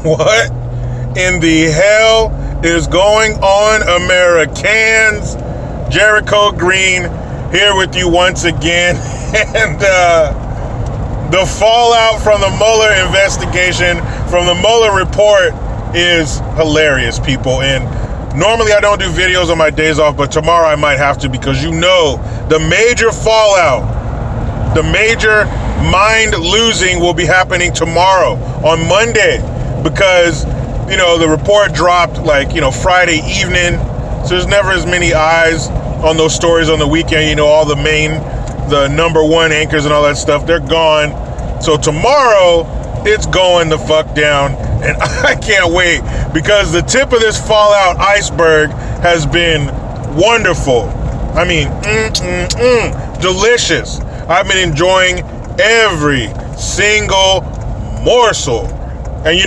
What in the hell is going on, Americans? Jericho Green here with you once again. And the fallout from the Mueller investigation, from the Mueller report, is hilarious, people. And normally I don't do videos on my days off, but tomorrow I might have to, because you know the major fallout, the major mind losing will be happening tomorrow on Monday, because the report dropped Friday evening, so there's never as many eyes on those stories on the weekend. All the number one anchors and all that stuff, they're gone. So tomorrow it's going the fuck down, and I can't wait, because the tip of this fallout iceberg has been wonderful. I mean, delicious. I've been enjoying every single morsel. And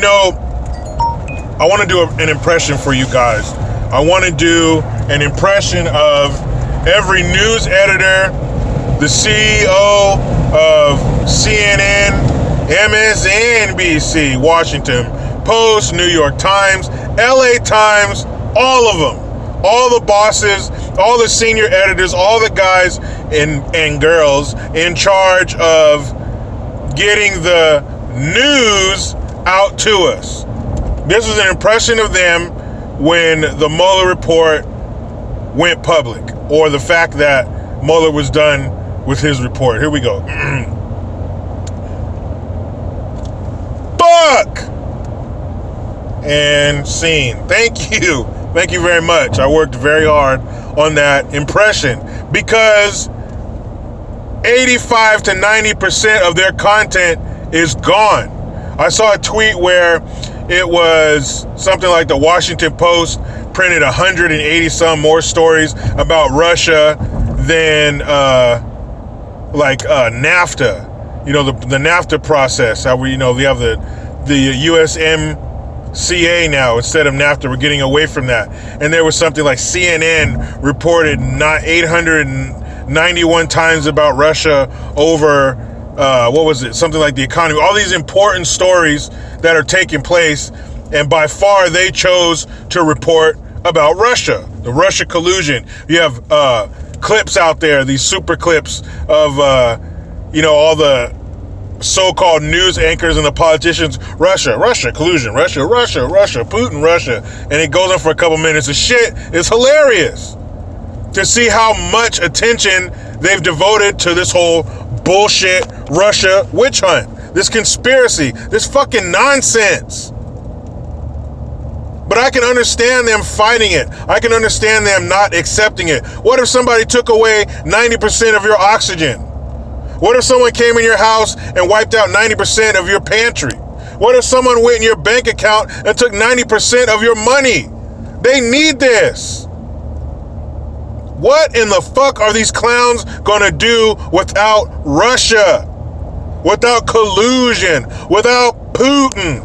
I want to do an impression for you guys. I want to do an impression of every news editor, the CEO of CNN, MSNBC, Washington Post, New York Times, LA Times, all of them. All the bosses, all the senior editors, all the guys and girls in charge of getting the news out to us. This is an impression of them when the Mueller report went public, or the fact that Mueller was done with his report. Here we go. Fuck! And scene. Thank you. Thank you very much. I worked very hard on that impression, because 85 to 90% of their content is gone. I saw a tweet where it was something like the Washington Post printed 180 some more stories about Russia than NAFTA. The NAFTA process. How we have the USMCA now instead of NAFTA. We're getting away from that. And there was something like CNN reported 891 times about Russia over something like the economy. All these important stories that are taking place, and by far they chose to report about Russia, the Russia collusion. You have clips out there, these super clips of all the so-called news anchors and the politicians. Russia collusion, Russia, Putin, Russia, and it goes on for a couple minutes of shit. It's hilarious to see how much attention they've devoted to this whole bullshit Russia witch hunt, this conspiracy, this fucking nonsense. But I can understand them fighting it. I can understand them not accepting it. What if somebody took away 90% of your oxygen? What if someone came in your house and wiped out 90% of your pantry? What if someone went in your bank account and took 90% of your money? They need this. What in the fuck are these clowns gonna do without Russia? Without collusion? Without Putin?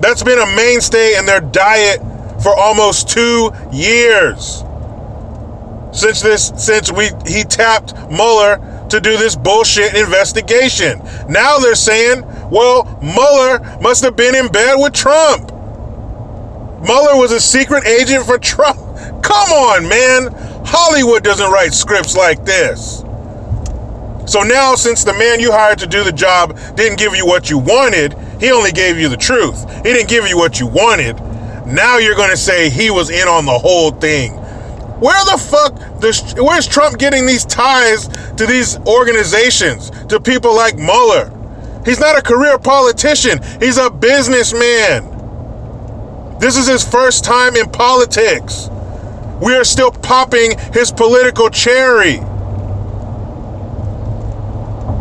That's been a mainstay in their diet for almost 2 years. Since he tapped Mueller to do this bullshit investigation. Now they're saying, well, Mueller must have been in bed with Trump. Mueller was a secret agent for Trump. Come on, man. Hollywood doesn't write scripts like this. So now, since the man you hired to do the job didn't give you what you wanted, he only gave you the truth. He didn't give you what you wanted. Now you're going to say he was in on the whole thing. Where's Trump getting these ties to these organizations, to people like Mueller? He's not a career politician. He's a businessman. This is his first time in politics. We are still popping his political cherry.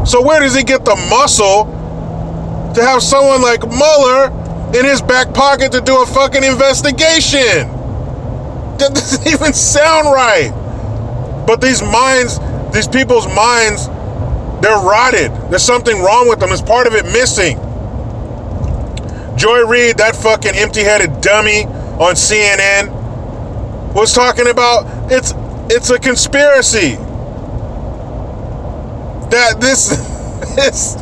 So where does he get the muscle to have someone like Mueller in his back pocket to do a fucking investigation? That doesn't even sound right. But these people's minds, they're rotted. There's something wrong with them. There's part of it missing. Joy Reid, that fucking empty-headed dummy on CNN, was talking about it's a conspiracy. That this is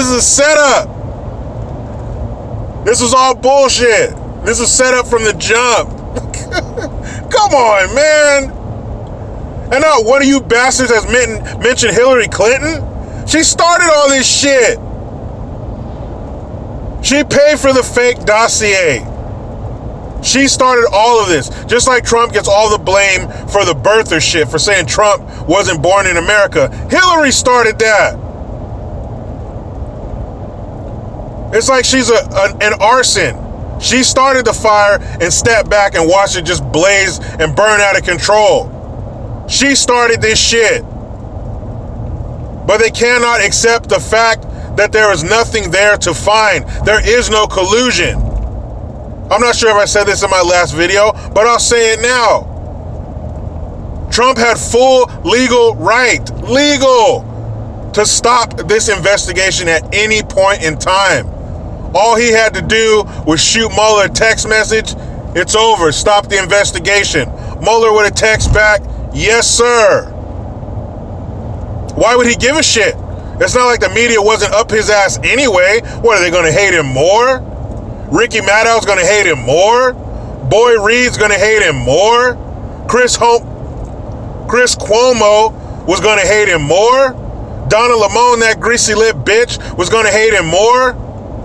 a setup. This was all bullshit. This was set up from the jump. Come on, man. And not one of you bastards has mentioned Hillary Clinton. She started all this shit. She paid for the fake dossier. She started all of this. Just like Trump gets all the blame for the birther shit, for saying Trump wasn't born in America. Hillary started that. It's like she's an arson. She started the fire and stepped back and watched it just blaze and burn out of control. She started this shit. But they cannot accept the fact that there is nothing there to find. There is no collusion. I'm not sure if I said this in my last video, but I'll say it now. Trump had full legal right, to stop this investigation at any point in time. All he had to do was shoot Mueller a text message. It's over. Stop the investigation. Mueller would have texted back, yes, sir. Why would he give a shit? It's not like the media wasn't up his ass anyway. What, are they going to hate him more? Ricky Maddow's going to hate him more? Boy Reed's going to hate him more? Chris Cuomo was going to hate him more? Donna Lamone, that greasy lip bitch, was going to hate him more?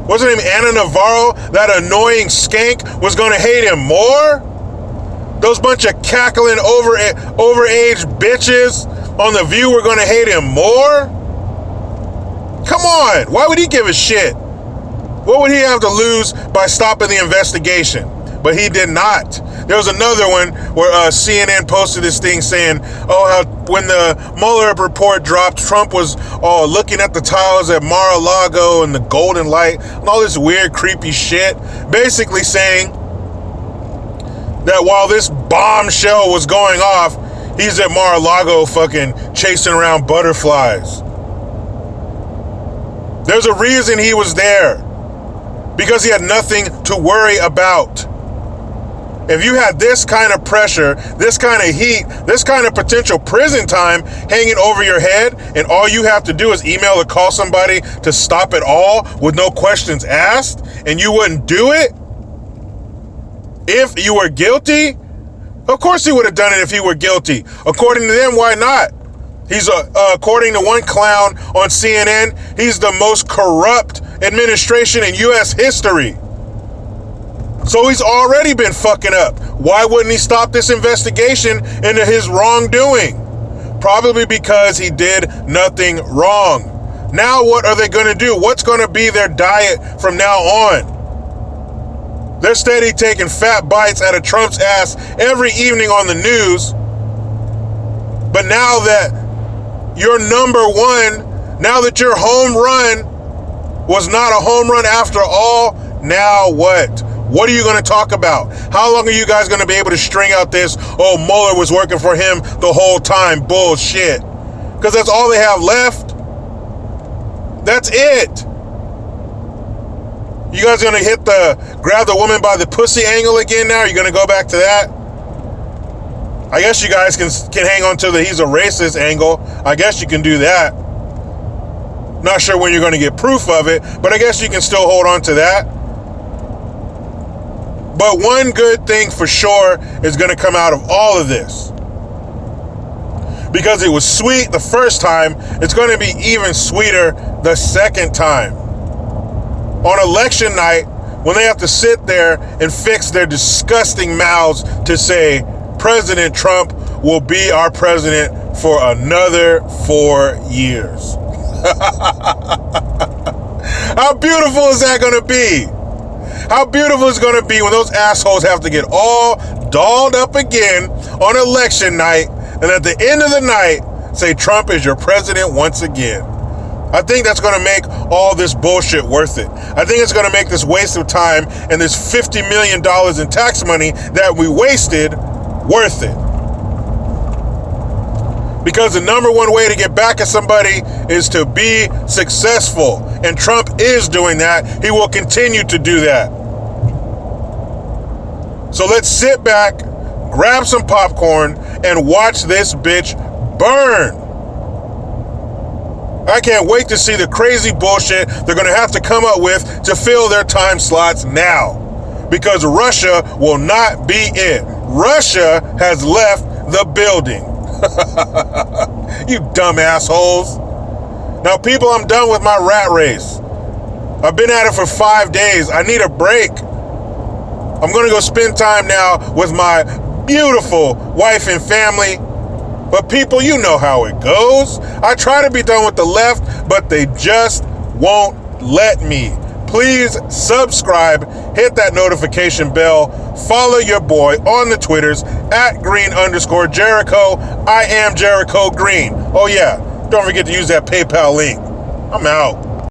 What's her name? Anna Navarro, that annoying skank, was going to hate him more? Those bunch of cackling overage bitches on The View were going to hate him more? Come on. Why would he give a shit? What would he have to lose by stopping the investigation? But he did not. There was another one where CNN posted this thing saying, how when the Mueller report dropped, Trump was looking at the tiles at Mar-a-Lago and the Golden Light and all this weird, creepy shit. Basically saying that while this bombshell was going off, he's at Mar-a-Lago fucking chasing around butterflies. There's a reason he was there. Because he had nothing to worry about. If you had this kind of pressure, this kind of heat, this kind of potential prison time hanging over your head, and all you have to do is email or call somebody to stop it all with no questions asked, and you wouldn't do it? If you were guilty? Of course he would have done it if he were guilty. According to them, why not? He's, according to one clown on CNN, he's the most corrupt administration in U.S. history. So he's already been fucking up. Why wouldn't he stop this investigation into his wrongdoing? Probably because he did nothing wrong. Now what are they going to do? What's going to be their diet from now on? They're steady taking fat bites out of Trump's ass every evening on the news. But now that you're number one, now that your home run was not a home run after all, now what? What are you going to talk about? How long are you guys going to be able to string out this, Mueller was working for him the whole time bullshit? Because that's all they have left. That's it. You guys going to grab the woman by the pussy angle again now? Are you going to go back to that? I guess you guys can hang on to the he's a racist angle. I guess you can do that. Not sure when you're going to get proof of it, but I guess you can still hold on to that. But one good thing for sure is going to come out of all of this. Because it was sweet the first time, it's going to be even sweeter the second time. On election night, when they have to sit there and fix their disgusting mouths to say, President Trump will be our president for another 4 years. How beautiful is that going to be? How beautiful is it going to be when those assholes have to get all dolled up again on election night and at the end of the night say Trump is your president once again? I think that's going to make all this bullshit worth it. I think it's going to make this waste of time and this $50 million in tax money that we wasted worth it. Because the number one way to get back at somebody is to be successful. And Trump is doing that. He will continue to do that. So let's sit back, grab some popcorn, and watch this bitch burn. I can't wait to see the crazy bullshit they're going to have to come up with to fill their time slots now. Because Russia will not be it. Russia has left the building. You dumb assholes. Now, people, I'm done with my rat race. I've been at it for 5 days. I need a break. I'm going to go spend time now with my beautiful wife and family. But people, you know how it goes. I try to be done with the left, but they just won't let me. Please subscribe, hit that notification bell, follow your boy on the Twitters at @green_Jericho. I am Jericho Green. Oh yeah, don't forget to use that PayPal link. I'm out.